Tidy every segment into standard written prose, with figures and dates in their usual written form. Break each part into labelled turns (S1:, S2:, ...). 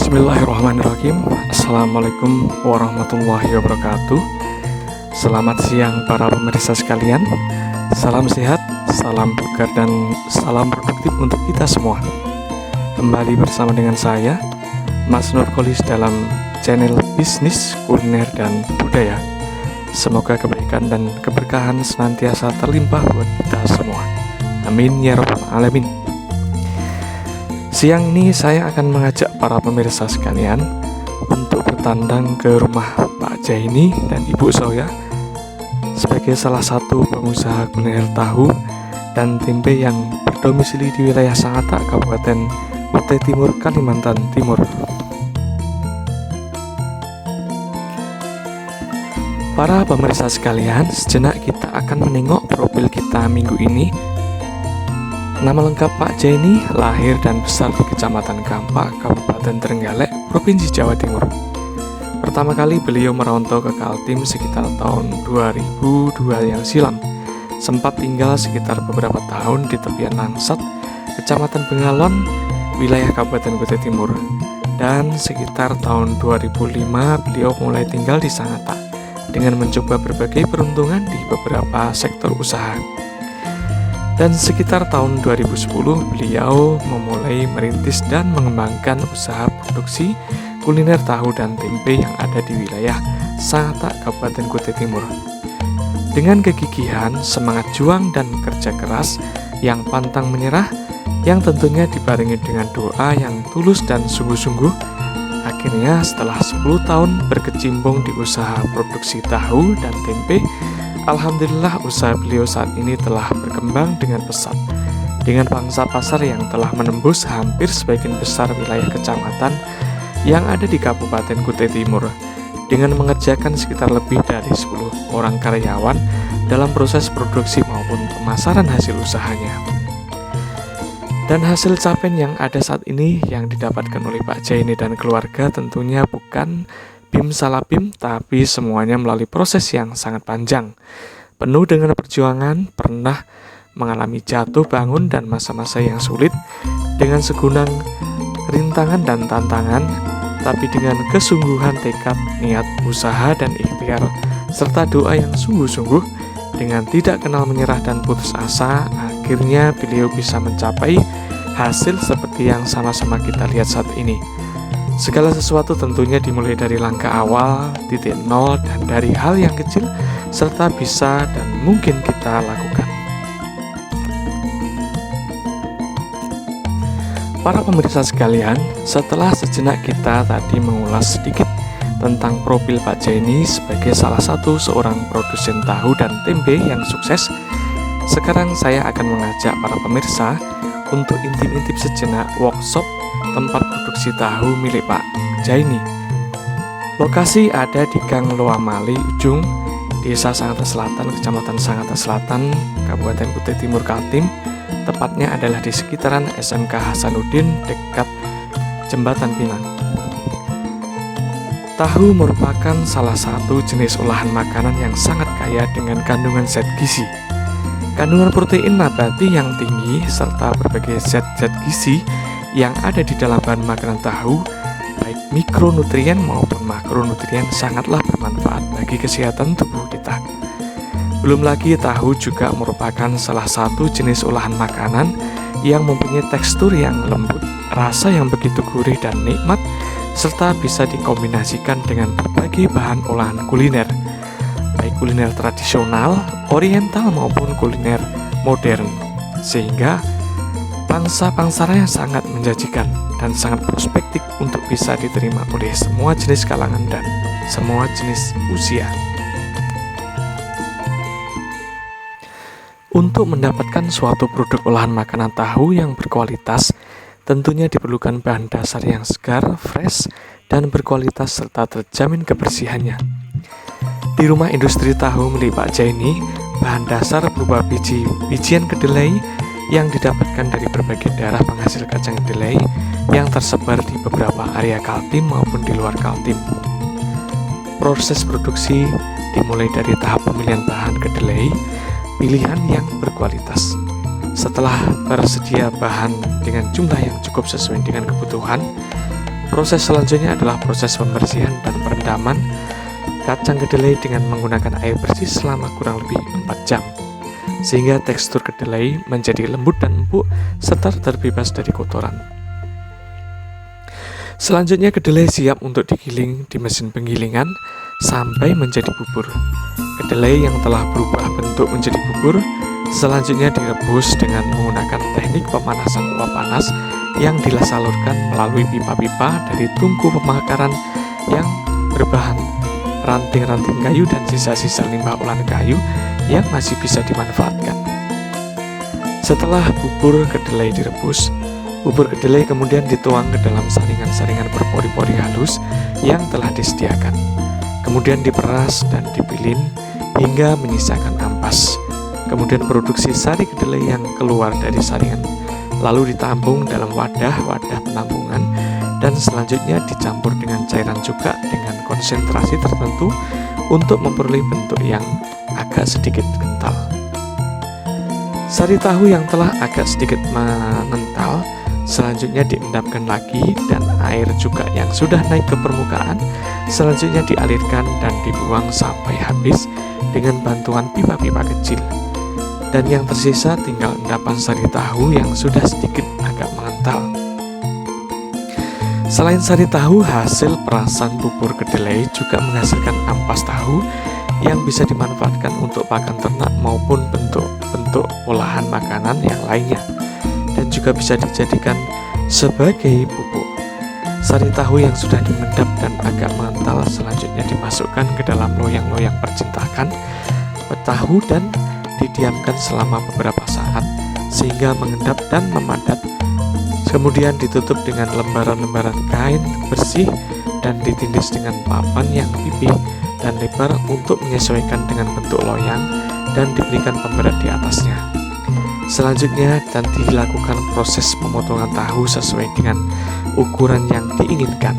S1: Bismillahirrahmanirrahim. Assalamualaikum warahmatullahi wabarakatuh. Selamat siang para pemirsa sekalian. Salam sehat, salam bugar, dan salam produktif untuk kita semua. Kembali bersama dengan saya, Mas Nurkolis, dalam channel Bisnis, Kuliner, dan Budaya. Semoga kebaikan dan keberkahan senantiasa terlimpah buat kita semua. Amin ya rabbal alamin. Siang ini saya akan mengajak para pemirsa sekalian untuk bertandang ke rumah Pak Jaini dan Ibu Zoya sebagai salah satu pengusaha kuliner tahu dan tempe yang berdomisili di wilayah Sangatta, Kabupaten Kutai Timur, Kalimantan Timur. Para pemirsa sekalian, sejenak kita akan menengok profil kita minggu ini. Nama lengkap Pak Jaini lahir dan besar di Kecamatan Kampak, Kabupaten Trenggalek, Provinsi Jawa Timur. Pertama kali beliau merantau ke Kaltim sekitar tahun 2002 yang silam. Sempat tinggal sekitar beberapa tahun di tepian Langsat, Kecamatan Bengalon, wilayah Kabupaten Kutai Timur. Dan sekitar tahun 2005 beliau mulai tinggal di Sangatta dengan mencoba berbagai peruntungan di beberapa sektor usaha. Dan sekitar tahun 2010 beliau memulai merintis dan mengembangkan usaha produksi kuliner tahu dan tempe yang ada di wilayah Sangatta, Kabupaten Kutai Timur. Dengan kegigihan, semangat juang, dan kerja keras yang pantang menyerah, yang tentunya dibarengi dengan doa yang tulus dan sungguh-sungguh, akhirnya setelah 10 tahun berkecimpung di usaha produksi tahu dan tempe, alhamdulillah usaha beliau saat ini telah berkembang dengan pesat, dengan pangsa pasar yang telah menembus hampir sebagian besar wilayah kecamatan yang ada di Kabupaten Kutai Timur, dengan mengerjakan sekitar lebih dari 10 orang karyawan dalam proses produksi maupun pemasaran hasil usahanya. Dan hasil capaian yang ada saat ini yang didapatkan oleh Pak Jaini dan keluarga tentunya bukan bim salah bim, tapi semuanya melalui proses yang sangat panjang, penuh dengan perjuangan, pernah mengalami jatuh bangun dan masa-masa yang sulit, dengan segudang rintangan dan tantangan, tapi dengan kesungguhan tekad, niat, usaha, dan ikhtiar, serta doa yang sungguh-sungguh, dengan tidak kenal menyerah dan putus asa, akhirnya beliau bisa mencapai hasil seperti yang sama-sama kita lihat saat ini. Segala sesuatu tentunya dimulai dari langkah awal, titik nol, dan dari hal yang kecil, serta bisa dan mungkin kita lakukan. Para pemirsa sekalian, setelah sejenak kita tadi mengulas sedikit tentang profil Pak Jaini sebagai salah satu seorang produsen tahu dan tempe yang sukses, sekarang saya akan mengajak para pemirsa untuk intip-intip sejenak workshop tempat produksi tahu milik Pak Jaini. Lokasi ada di Gang Loamali Ujung, Desa Sangatta Selatan, Kecamatan Sangatta Selatan, Kabupaten Kutai Timur, Kaltim. Tepatnya adalah di sekitaran SMK Hasanuddin dekat Jembatan Pinang. Tahu merupakan salah satu jenis olahan makanan yang sangat kaya dengan kandungan zat gizi, kandungan protein nabati yang tinggi, serta berbagai zat-zat gizi yang ada di dalam bahan makanan tahu, baik mikronutrien maupun makronutrien, sangatlah bermanfaat bagi kesehatan tubuh kita. Belum lagi tahu juga merupakan salah satu jenis olahan makanan yang mempunyai tekstur yang lembut, rasa yang begitu gurih dan nikmat, serta bisa dikombinasikan dengan berbagai bahan olahan kuliner, baik kuliner tradisional, oriental maupun kuliner modern, sehingga pangsa-pangsarnya sangat menjanjikan dan sangat prospektif untuk bisa diterima oleh semua jenis kalangan dan semua jenis usia. Untuk mendapatkan suatu produk olahan makanan tahu yang berkualitas, tentunya diperlukan bahan dasar yang segar, fresh, dan berkualitas serta terjamin kebersihannya. Di rumah industri tahu milik Pak Jaini, bahan dasar berupa bijian kedelai yang didapatkan dari berbagai daerah penghasil kacang kedelai yang tersebar di beberapa area Kaltim maupun di luar Kaltim. Proses produksi dimulai dari tahap pemilihan bahan kedelai, pilihan yang berkualitas. Setelah tersedia bahan dengan jumlah yang cukup sesuai dengan kebutuhan, Proses selanjutnya adalah proses pembersihan dan perendaman kacang kedelai dengan menggunakan air bersih selama kurang lebih 4 jam, sehingga tekstur kedelai menjadi lembut dan empuk serta terbebas dari kotoran. Selanjutnya kedelai siap untuk digiling di mesin penggilingan sampai menjadi bubur. Kedelai yang telah berubah bentuk menjadi bubur selanjutnya direbus dengan menggunakan teknik pemanasan uap panas yang disalurkan melalui pipa-pipa dari tungku pembakaran yang berbahan ranting-ranting kayu dan sisa-sisa limbah olahan kayu yang masih bisa dimanfaatkan. Setelah bubur kedelai direbus, bubur kedelai kemudian dituang ke dalam saringan-saringan berpori-pori halus yang telah disediakan. Kemudian diperas dan dipilin hingga menyisakan ampas. Kemudian produksi sari kedelai yang keluar dari saringan lalu ditampung dalam wadah-wadah penampungan dan selanjutnya dicampur dengan cairan cuka dengan konsentrasi tertentu untuk memperoleh bentuk yang agak sedikit kental. Sari tahu yang telah agak sedikit mengental selanjutnya diendapkan lagi dan air cuka yang sudah naik ke permukaan selanjutnya dialirkan dan dibuang sampai habis dengan bantuan pipa-pipa kecil. Dan yang tersisa tinggal endapan sari tahu yang sudah sedikit agak mengental. Selain sari tahu, hasil perasan bubur kedelai juga menghasilkan ampas tahu yang bisa dimanfaatkan untuk pakan ternak maupun bentuk-bentuk olahan makanan yang lainnya, dan juga bisa dijadikan sebagai pupuk. Sari tahu yang sudah dimendap dan agak mengental selanjutnya dimasukkan ke dalam loyang-loyang percetakan tahu dan didiamkan selama beberapa saat sehingga mengendap dan memadat. Kemudian ditutup dengan lembaran-lembaran kain bersih dan ditindis dengan papan yang pipih dan lebar untuk menyesuaikan dengan bentuk loyang dan diberikan pemberat di atasnya. Selanjutnya nanti dilakukan proses pemotongan tahu sesuai dengan ukuran yang diinginkan.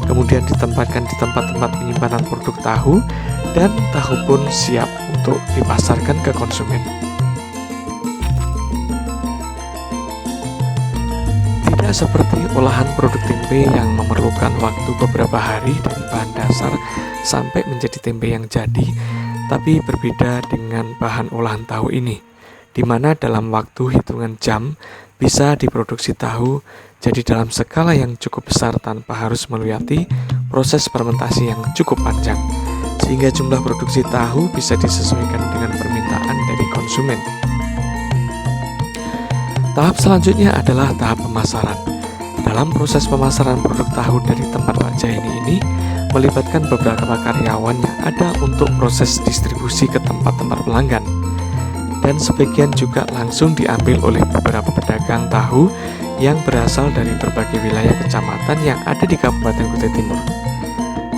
S1: Kemudian ditempatkan di tempat-tempat penyimpanan produk tahu dan tahu pun siap untuk dipasarkan ke konsumen. Tidak seperti olahan produk tempe yang memerlukan waktu beberapa hari dari bahan dasar sampai menjadi tempe yang jadi, tapi berbeda dengan bahan olahan tahu ini, di mana dalam waktu hitungan jam bisa diproduksi tahu jadi dalam skala yang cukup besar tanpa harus melewati proses fermentasi yang cukup panjang, sehingga jumlah produksi tahu bisa disesuaikan dengan permintaan dari konsumen. Tahap selanjutnya adalah tahap pemasaran. Dalam proses pemasaran produk tahu dari tempat Pak Jaini ini melibatkan beberapa karyawan yang ada untuk proses distribusi ke tempat-tempat pelanggan, dan sebagian juga langsung diambil oleh beberapa pedagang tahu yang berasal dari berbagai wilayah kecamatan yang ada di Kabupaten Kutai Timur.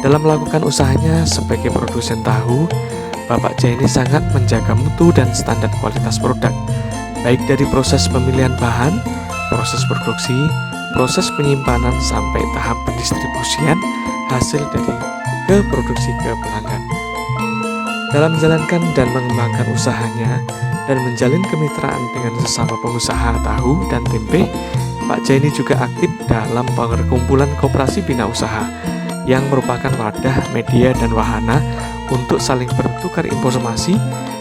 S1: Dalam melakukan usahanya sebagai produsen tahu, Bapak Jaini sangat menjaga mutu dan standar kualitas produk, baik dari proses pemilihan bahan, proses produksi, proses penyimpanan sampai tahap pendistribusian hasil dari ke produksi ke pelanggan. Dalam menjalankan dan mengembangkan usahanya dan menjalin kemitraan dengan sesama pengusaha tahu dan tempe, Pak Jaini juga aktif dalam perkumpulan koperasi bina usaha yang merupakan wadah, media, dan wahana untuk saling bertukar informasi,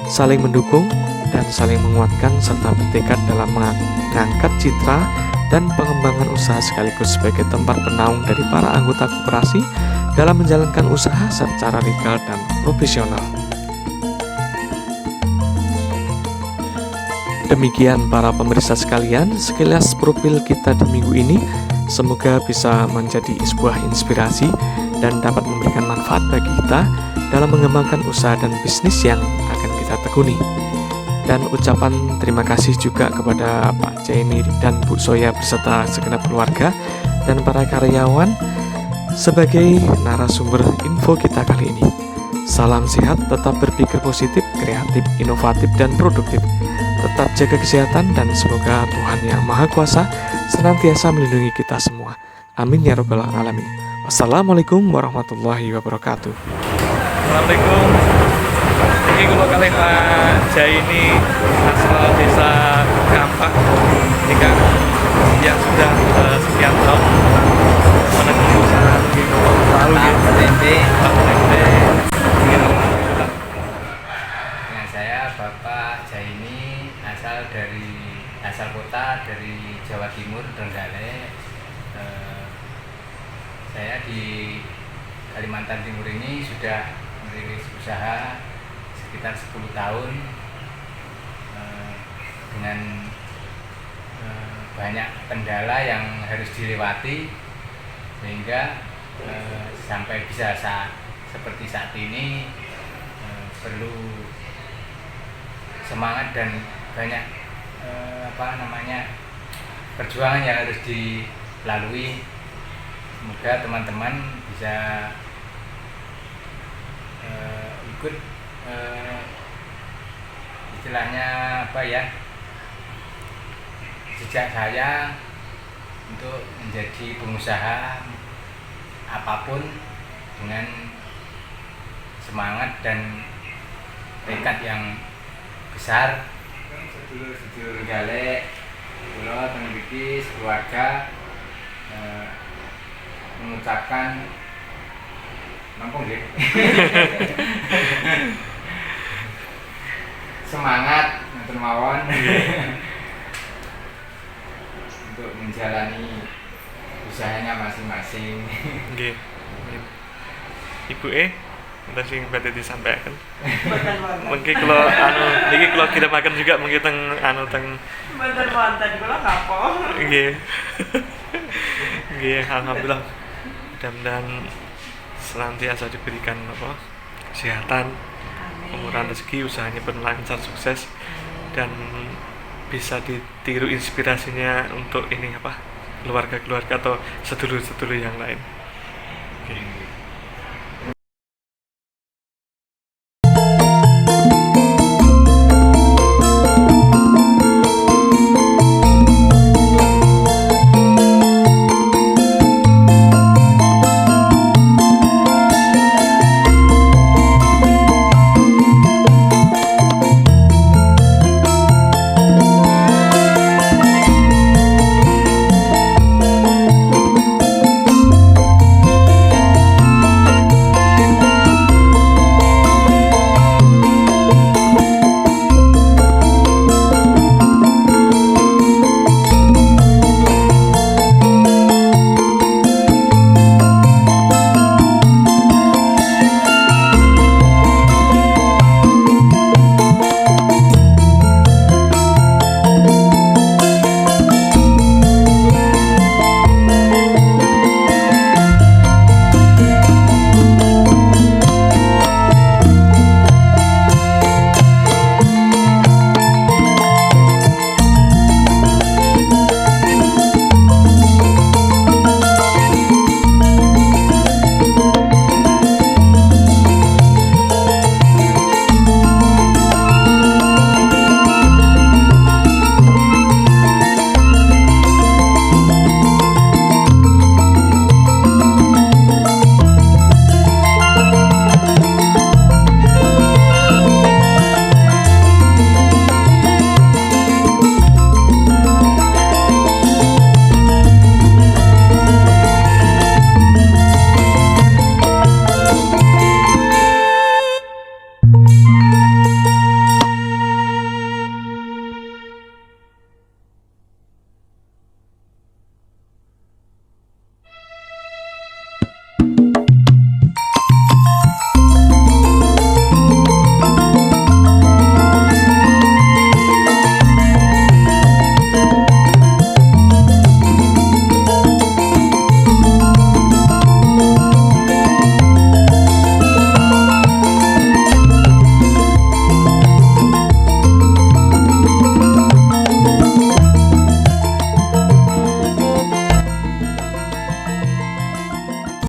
S1: saling mendukung, dan saling menguatkan serta bertekad dalam mengangkat citra dan pengembangan usaha sekaligus sebagai tempat penaung dari para anggota koperasi dalam menjalankan usaha secara legal dan profesional. Demikian para pemirsa sekalian, sekilas profil kita di minggu ini. Semoga bisa menjadi sebuah inspirasi dan dapat memberikan manfaat bagi kita dalam mengembangkan usaha dan bisnis yang akan kita tekuni. Dan ucapan terima kasih juga kepada Pak Jaini dan Bu Soya beserta segenap keluarga dan para karyawan sebagai narasumber info kita kali ini. Salam sehat, tetap berpikir positif, kreatif, inovatif, dan produktif. Tetap jaga kesehatan dan semoga Tuhan Yang Maha Kuasa senantiasa melindungi kita semua. Amin ya rabbal alamin. Wassalamualaikum warahmatullahi wabarakatuh.
S2: Assalamualaikum. Ini kalau kalian Pak Jaini asal desa Kampak, ini kan yang sudah sekian tahun menekuni
S3: asal kota dari Jawa Timur, Trenggalek. Saya di Kalimantan Timur ini sudah merintis usaha sekitar 10 tahun dengan banyak kendala yang harus dilewati sehingga sampai bisa seperti saat ini perlu semangat dan banyak perjuangan yang harus dilalui. Semoga teman-teman bisa ikut istilahnya jejak saya untuk menjadi pengusaha apapun dengan semangat dan tekad yang besar. Sedulur-sedulur Galek, kula teng mriki keluarga mengucapkan nampung nggih. Semangat ngoten mawon untuk menjalani usahanya masing-masing.
S2: Nggih. Ibu enten sing badhe disampaikan. Mungkin kalau niki kalau kita makan juga mungkin teng
S4: Mboten wonten kula ngapa.
S2: nggih. Nggih, alhamdulillah. Mudah-mudahan senantiasa diberikan kesehatan, kemudahan rezeki, usahanya berlancar sukses dan bisa ditiru inspirasinya untuk keluarga-keluarga atau sedulur-sedulur yang lain. Oke.